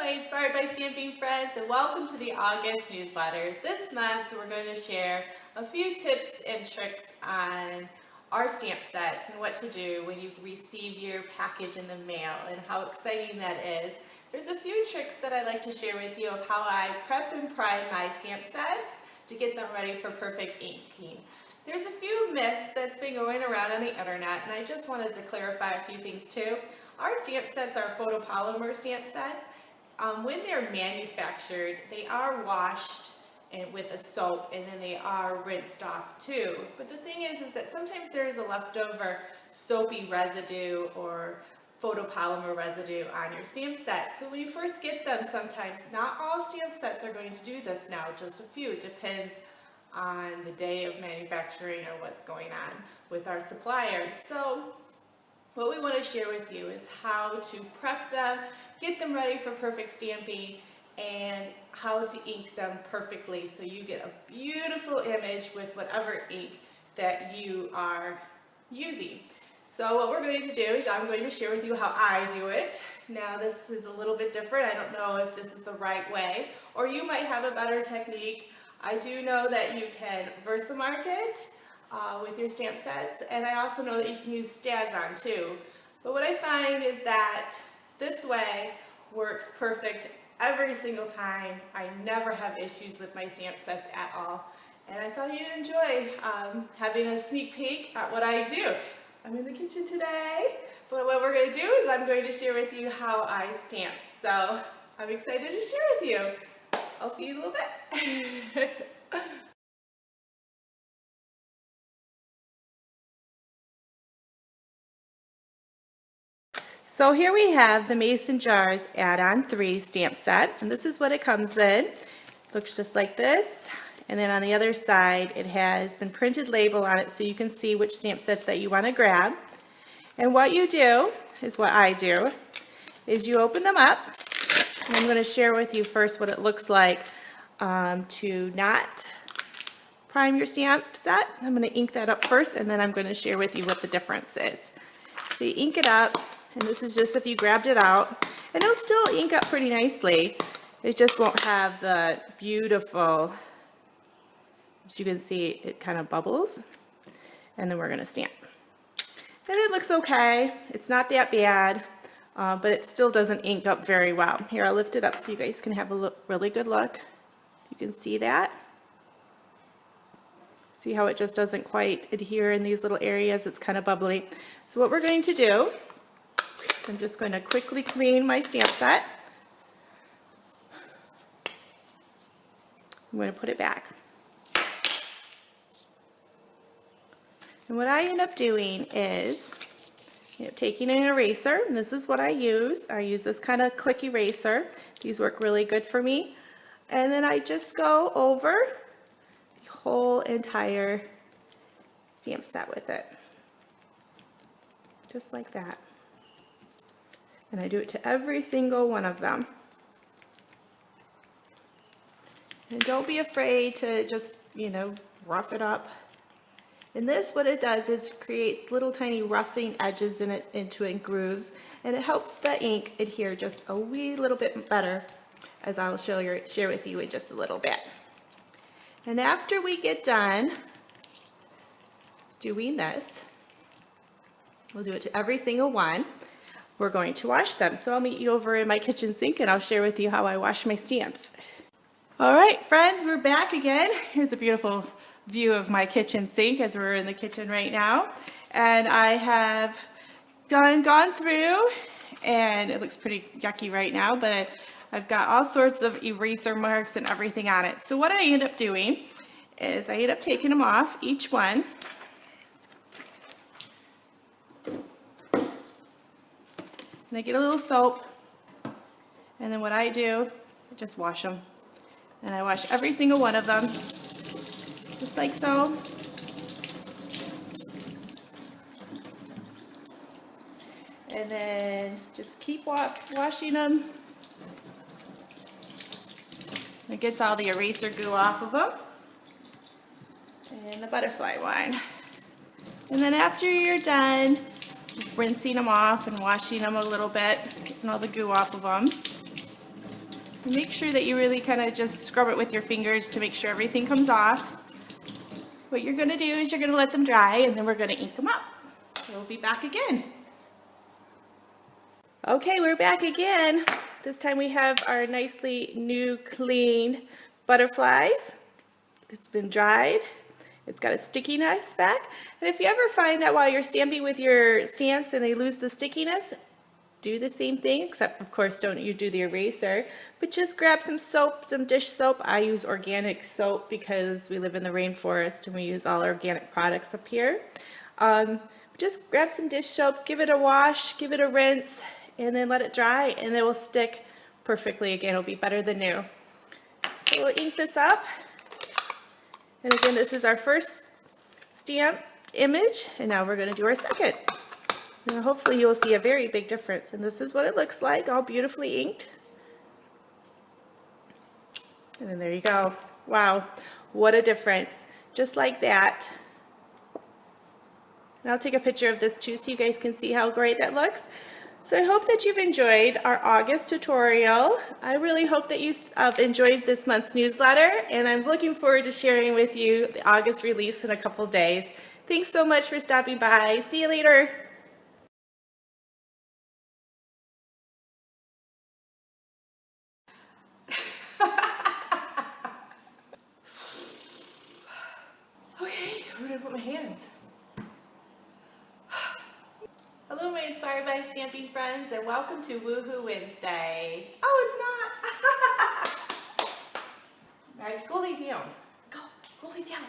my Inspired by Stamping friends, and welcome to the August newsletter. This month we're going to share a few tips and tricks on our stamp sets and what to do when you receive your package in the mail and how exciting that is. There's a few tricks that I like to share with you of how I prep and prime my stamp sets to get them ready for perfect inking. There's a few myths that's been going around on the internet, and I just wanted to clarify a few things too. Our stamp sets are photopolymer stamp sets. When they're manufactured, they are washed with a soap, and then they are rinsed off too. But the thing is that sometimes there is a leftover soapy residue or photopolymer residue on your stamp set. So when you first get them, sometimes, not all stamp sets are going to do this now, just a few. It depends on the day of manufacturing or what's going on with our suppliers. So what we want to share with you is how to prep them, get them ready for perfect stamping, and how to ink them perfectly so you get a beautiful image with whatever ink that you are using. So what we're going to do is I'm going to share with you how I do it. Now this is a little bit different. I don't know if this is the right way, or you might have a better technique. I do know that you can Versamark it with your stamp sets, and I also know that you can use Staz-On too. But what I find is that this way works perfect every single time. I never have issues with my stamp sets at all, and I thought you'd enjoy having a sneak peek at what I do. I'm in the kitchen today, but what we're going to do is I'm going to share with you how I stamp. So I'm excited to share with you. I'll see you in a little bit. So here we have the Mason Jars Add-on 3 stamp set, and this is what it comes in. It looks just like this, and then on the other side it has been printed label on it so you can see which stamp sets that you want to grab. And what you do, is what I do, is you open them up, and I'm going to share with you first what it looks like to not prime your stamp set. I'm going to ink that up first, and then I'm going to share with you what the difference is. So you ink it up, and this is just if you grabbed it out, and it'll still ink up pretty nicely. It just won't have the beautiful, as you can see, it kind of bubbles, and then we're going to stamp. And it looks okay. It's not that bad, but it still doesn't ink up very well. Here, I'll lift it up so you guys can have a really good look. You can see that. See how it just doesn't quite adhere in these little areas? It's kind of bubbly. So what we're going to do, I'm just going to quickly clean my stamp set. I'm going to put it back. And what I end up doing is taking an eraser, and this is what I use. I use this kind of click eraser. These work really good for me. And then I just go over the whole entire stamp set with it. Just like that. And I do it to every single one of them. And don't be afraid to just, rough it up. And this, what it does is creates little tiny roughing edges into it, grooves, and it helps the ink adhere just a wee little bit better, as I'll share with you in just a little bit. And after we get done doing this, we'll do it to every single one. We're going to wash them. So I'll meet you over in my kitchen sink, and I'll share with you how I wash my stamps. All right, friends, we're back again. Here's a beautiful view of my kitchen sink as we're in the kitchen right now. And I have gone through, and it looks pretty yucky right now, but I've got all sorts of eraser marks and everything on it. So what I end up doing is I end up taking them off, each one. And I get a little soap, and then what I do, I just wash them. And I wash every single one of them, just like so. And then just keep washing them. It gets all the eraser goo off of them. And the butterfly one. And then after you're done, just rinsing them off and washing them a little bit, getting all the goo off of them. And make sure that you really kind of just scrub it with your fingers to make sure everything comes off. What you're going to do is you're going to let them dry, and then we're going to ink them up. We'll be back again. Okay, we're back again. This time we have our nicely new clean butterflies. It's been dried. It's got a stickiness back. And if you ever find that while you're stamping with your stamps and they lose the stickiness, do the same thing, except of course don't you do the eraser, but just grab some soap, some dish soap. I use organic soap because we live in the rainforest and we use all organic products up here. Just grab some dish soap, give it a wash, give it a rinse, and then let it dry, and it will stick perfectly again. It'll be better than new. So we'll ink this up. And again, this is our first stamp image, and now we're going to do our second. Now hopefully you'll see a very big difference, and this is what it looks like, all beautifully inked. And then there you go. Wow, what a difference. Just like that. And I'll take a picture of this too so you guys can see how great that looks. So I hope that you've enjoyed our August tutorial. I really hope that you enjoyed this month's newsletter, and I'm looking forward to sharing with you the August release in a couple days. Thanks so much for stopping by. See you later. Okay, where do I put my hands? Hello, my Inspired by Stamping friends, and welcome to Woohoo Wednesday. Oh, it's not! All right, go lay down. Go lay down.